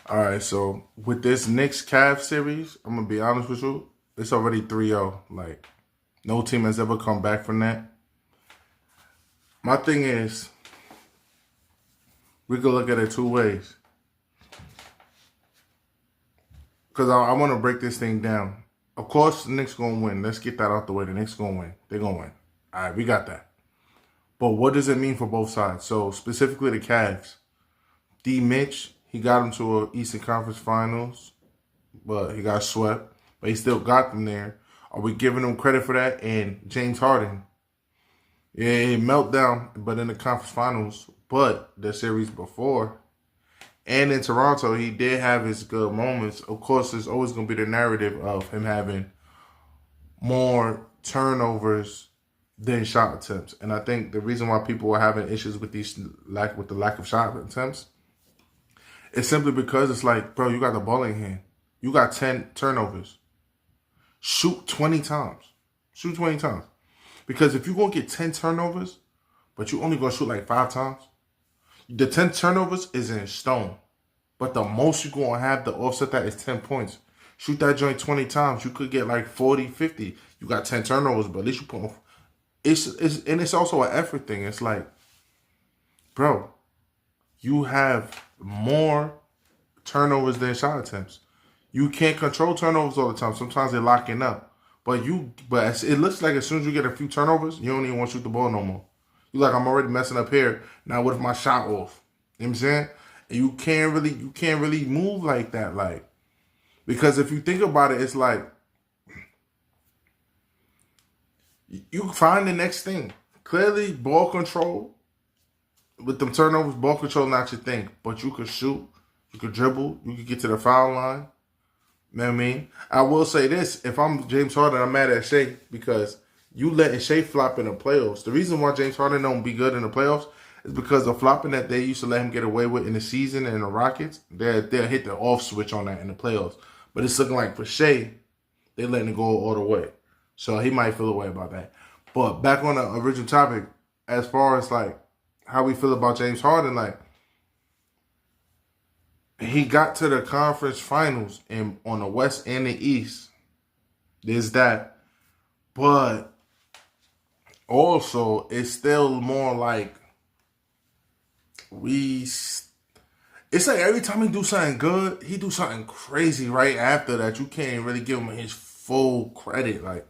All right, so with this Knicks Cavs series, I'm gonna be honest with you. It's already 3-0. Like, no team has ever come back from that. My thing is, we could look at it two ways. Because I want to break this thing down. Of course, the Knicks going to win. Let's get that out the way. The Knicks going to win. They're going to win. All right, we got that. But what does it mean for both sides? So, specifically the Cavs. D. Mitch, he got them to a Eastern Conference Finals, but he got swept. But he still got them there. Are we giving him credit for that? And James Harden, yeah, he meltdown, but in the conference finals, but the series before, and in Toronto, he did have his good moments. Of course, there's always going to be the narrative of him having more turnovers than shot attempts. And I think the reason why people are having issues with the lack of shot attempts is simply because it's like, bro, you got the ball in your hand. You got 10 turnovers. Shoot 20 times. Shoot 20 times. Because if you're going to get 10 turnovers, but you only going to shoot like 5 times, the 10 turnovers is in stone. But the most you're going to have to offset that is 10 points. Shoot that joint 20 times. You could get like 40, 50. You got 10 turnovers, but at least you put on. It's also an effort thing. It's like, bro, you have more turnovers than shot attempts. You can't control turnovers all the time. Sometimes they're locking up. But it looks like as soon as you get a few turnovers, you don't even want to shoot the ball no more. You're like, I'm already messing up here. Now what if my shot off? You know what I'm saying? And you can't really move like that. Like, because if you think about it, it's like you find the next thing. Clearly, ball control with them turnovers, ball control not your thing. But you could shoot, you could dribble, you could get to the foul line. You know what I mean? I will say this. If I'm James Harden, I'm mad at Shea because you letting Shea flop in the playoffs. The reason why James Harden don't be good in the playoffs is because the flopping that they used to let him get away with in the season and the Rockets, they'll hit the off switch on that in the playoffs. But it's looking like for Shea, they're letting it go all the way. So he might feel a way about that. But back on the original topic, as far as like how we feel about James Harden, like he got to the conference finals and on the West and the East. There's that. But also, it's still more like it's like every time he do something good, he do something crazy right after that. You can't really give him his full credit. Like,